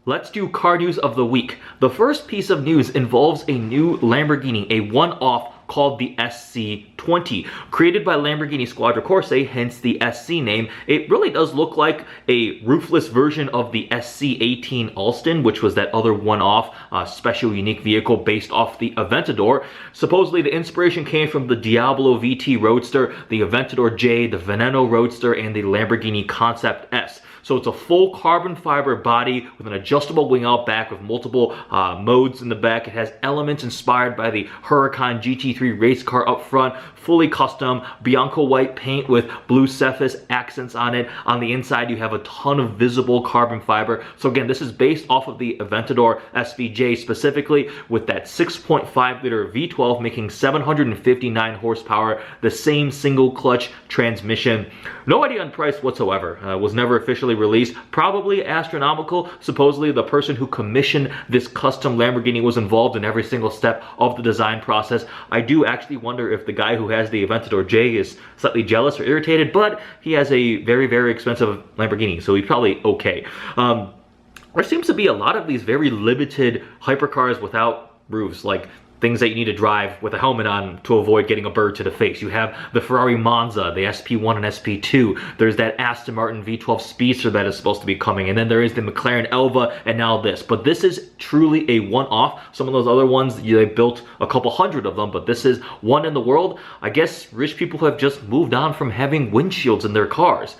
Let's do car news of the week. The first piece of news involves a new Lamborghini, a one-off called the SC20. Created by Lamborghini Squadra Corse, hence the SC name, it really does look like a roofless version of the SC18 Alston, which was that other one-off special unique vehicle based off the Aventador. Supposedly the inspiration came from the Diablo VT Roadster, the Aventador J, the Veneno Roadster, and the Lamborghini Concept S. So it's a full carbon fiber body with an adjustable wing out back with multiple modes in the back. It has elements inspired by the Huracan GT3 race car up front, fully custom, Bianco white paint with blue Cephas accents on it. On the inside, you have a ton of visible carbon fiber. So again, this is based off of the Aventador SVJ specifically, with that 6.5 liter V12 making 759 horsepower, the same single clutch transmission. No idea on price whatsoever. Was never officially released. Probably astronomical. Supposedly the person who commissioned this custom Lamborghini was involved in every single step of the design process. I do actually wonder if the guy who has the Aventador J is slightly jealous or irritated, but he has a very, very expensive Lamborghini, so he's probably okay. There seems to be a lot of these very limited hypercars without roofs, like things that you need to drive with a helmet on to avoid getting a bird to the face. You have the Ferrari Monza, the SP1 and SP2. There's that Aston Martin V12 Speedster that is supposed to be coming. And then there is the McLaren Elva and now this. But this is truly a one-off. Some of those other ones, they built a couple hundred of them, but this is one in the world. I guess rich people have just moved on from having windshields in their cars.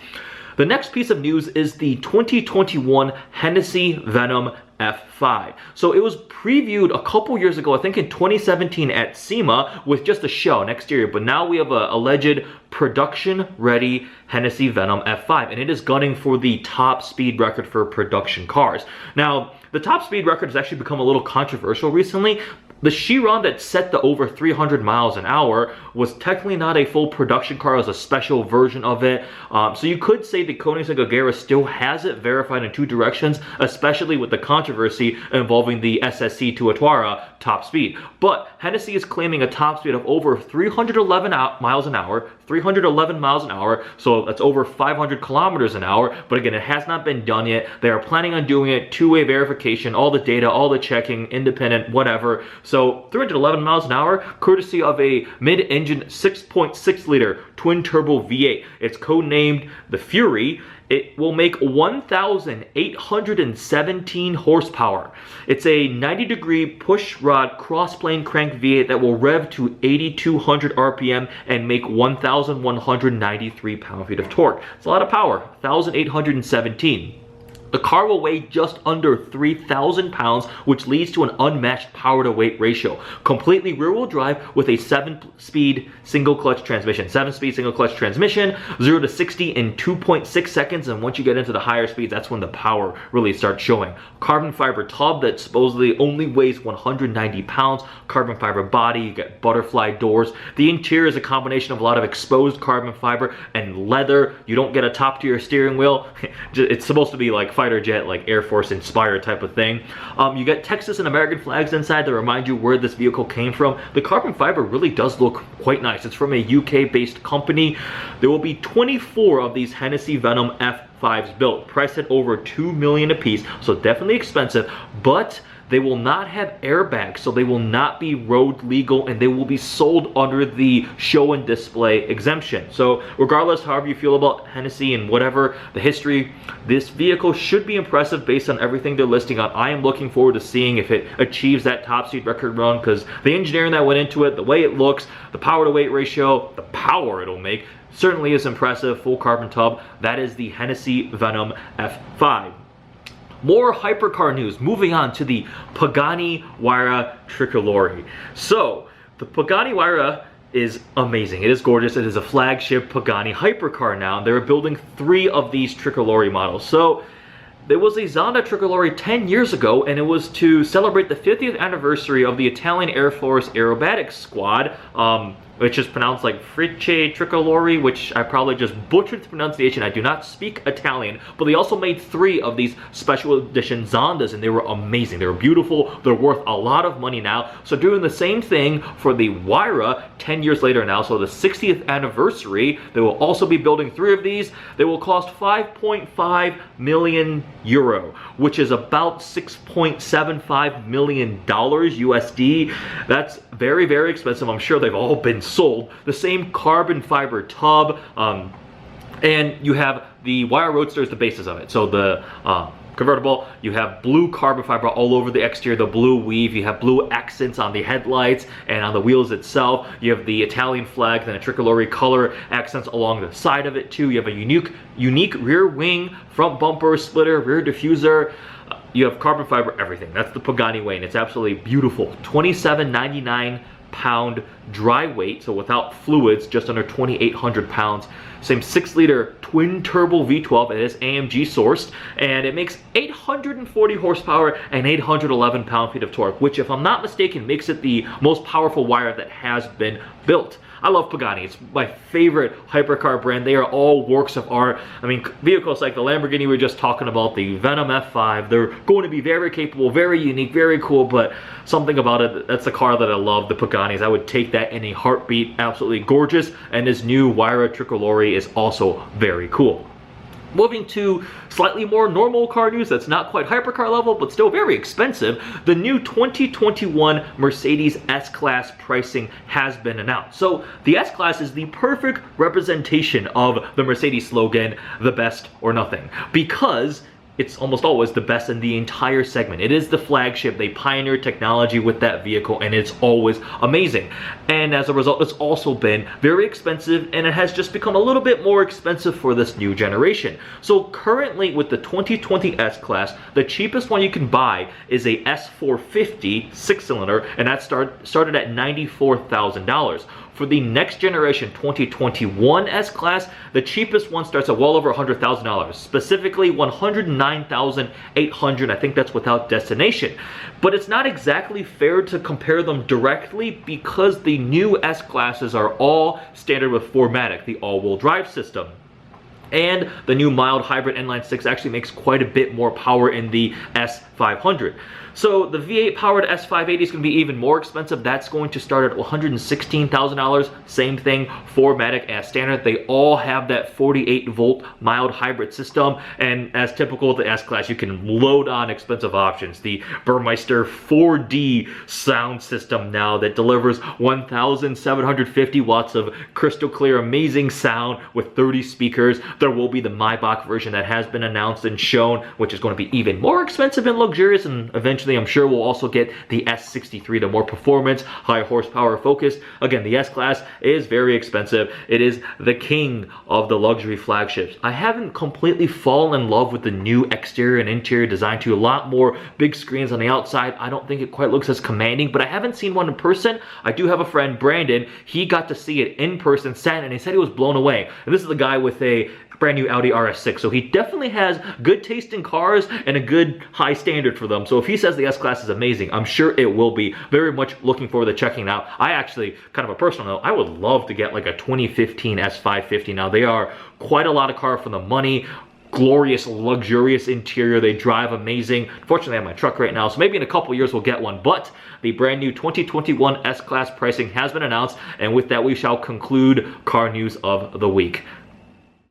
The next piece of news is the 2021 Hennessey Venom F5. So it was previewed a couple years ago, I think in 2017 at SEMA with just a shell, an exterior, but now we have a alleged production ready Hennessey Venom F5, and it is gunning for the top speed record for production cars. Now, the top speed record has actually become a little controversial recently. The Chiron that set the over 300 miles an hour was technically not a full production car, it was a special version of it. So you could say the Koenigsegg Agera still has it verified in two directions, especially with the controversy involving the SSC to Huayra top speed. But Hennessey is claiming a top speed of over 311 miles an hour, 311 miles an hour, so that's over 500 kilometers an hour. But again, it has not been done yet. They are planning on doing it, two-way verification, all the data, all the checking, independent, whatever. So 311 miles an hour, courtesy of a mid-engine 6.6 liter twin turbo V8. It's codenamed the Fury. It will make 1,817 horsepower. It's a 90-degree push rod cross-plane crank V8 that will rev to 8,200 RPM and make 1,193 pound-feet of torque. It's a lot of power, 1,817. The car will weigh just under 3,000 pounds, which leads to an unmatched power-to-weight ratio. Completely rear-wheel drive with a 7-speed single-clutch transmission. 7-speed single-clutch transmission, 0 to 60 in 2.6 seconds, and once you get into the higher speeds, that's when the power really starts showing. Carbon fiber tub that supposedly only weighs 190 pounds. Carbon fiber body, you get butterfly doors. The interior is a combination of a lot of exposed carbon fiber and leather. You don't get a top-tier steering wheel. It's supposed to be like fighter jet, like Air Force inspired type of thing. You get Texas and American flags inside to remind you where this vehicle came from. The carbon fiber really does look quite nice. It's from a UK based company. There will be 24 of these Hennessey Venom F5s built, priced at over $2 million a piece, so definitely expensive, but they will not have airbags, so they will not be road legal, and they will be sold under the show and display exemption. So regardless, however you feel about Hennessey and whatever the history, this vehicle should be impressive based on everything they're listing on. I am looking forward to seeing if it achieves that top speed record run, because the engineering that went into it, the way it looks, the power to weight ratio, the power it'll make, certainly is impressive. Full carbon tub. That is the Hennessey Venom F5. More hypercar news, moving on to the Pagani Wira Tricolore. So, the Pagani Wira is amazing. It is gorgeous. It is a flagship Pagani hypercar now. They're building 3 of these Tricolore models. So, there was a Zonda Tricolore 10 years ago, and it was to celebrate the 50th anniversary of the Italian Air Force Aerobatics Squad. which is pronounced like Tricolore, which I probably just butchered the pronunciation. I do not speak Italian, but they also made 3 of these special edition Zondas, and they were amazing. They were beautiful. They're worth a lot of money now. So doing the same thing for the Huayra 10 years later now, so the 60th anniversary, they will also be building 3 of these. They will cost 5.5 million euro, which is about $6.75 million USD. That's very, very expensive. I'm sure they've all been sold. The same carbon fiber tub, and you have the Huayra Roadster is the basis of it. So the convertible, you have blue carbon fiber all over the exterior, the blue weave, you have blue accents on the headlights and on the wheels itself. You have the Italian flag, then a tricolore color accents along the side of it too. You have a unique rear wing, front bumper, splitter, rear diffuser. You have carbon fiber, everything. That's the Pagani way, and it's absolutely beautiful. 2799 pound dry weight, so without fluids, just under 2,800 pounds. Same 6-liter twin turbo V12. It is AMG sourced, and it makes 840 horsepower and 811 pound-feet of torque, which, if I'm not mistaken, makes it the most powerful Huayra that has been built. I love Pagani. It's my favorite hypercar brand. They are all works of art. I mean, vehicles like the Lamborghini we were just talking about, the Venom F5, they're going to be very capable, very unique, very cool, but something about it, that's the car that I love, the Paganis. I would take that in a heartbeat. Absolutely gorgeous. And this new Huayra Tricolore is also very cool. Moving to slightly more normal car news that's not quite hypercar level, but still very expensive, the new 2021 Mercedes S-Class pricing has been announced. So the S-Class is the perfect representation of the Mercedes slogan, the best or nothing, because it's almost always the best in the entire segment. It is the flagship. They pioneered technology with that vehicle, and it's always amazing. And as a result, it's also been very expensive, and it has just become a little bit more expensive for this new generation. So currently with the 2020 S-Class, the cheapest one you can buy is a S450 6-cylinder, and that started at $94,000. For the next generation 2021 S-Class, the cheapest one starts at well over $100,000, specifically $109,800. I think that's without destination. But it's not exactly fair to compare them directly because the new S-Classes are all standard with 4MATIC, the all-wheel drive system. And the new mild hybrid inline-6 actually makes quite a bit more power in the S500. So the V8 powered S580 is going to be even more expensive. That's going to start at $116,000. Same thing, 4MATIC as standard. They all have that 48 volt mild hybrid system. And as typical of the S-Class, you can load on expensive options. The Burmeister 4D sound system now that delivers 1,750 watts of crystal clear, amazing sound with 30 speakers. There will be the Maybach version that has been announced and shown, which is going to be even more expensive and luxurious, and eventually I'm sure we'll also get the S63, the more performance, high horsepower focused. Again, the S-Class is very expensive. It is the king of the luxury flagships. I haven't completely fallen in love with the new exterior and interior design too. A lot more big screens on the outside. I don't think it quite looks as commanding, but I haven't seen one in person. I do have a friend, Brandon. He got to see it in person, and he said he was blown away. And this is the guy with a brand new Audi RS6, so he definitely has good taste in cars and a good high standard for them. So if he says the S-Class is amazing, I'm sure it will be. Very much looking forward to checking it out. I actually, kind of a personal note, I would love to get like a 2015 S550 now. They are quite a lot of car for the money. Glorious, luxurious interior. They drive amazing. Unfortunately, I have my truck right now, so maybe in a couple years we'll get one. But the brand new 2021 S-Class pricing has been announced, and with that, we shall conclude car news of the week.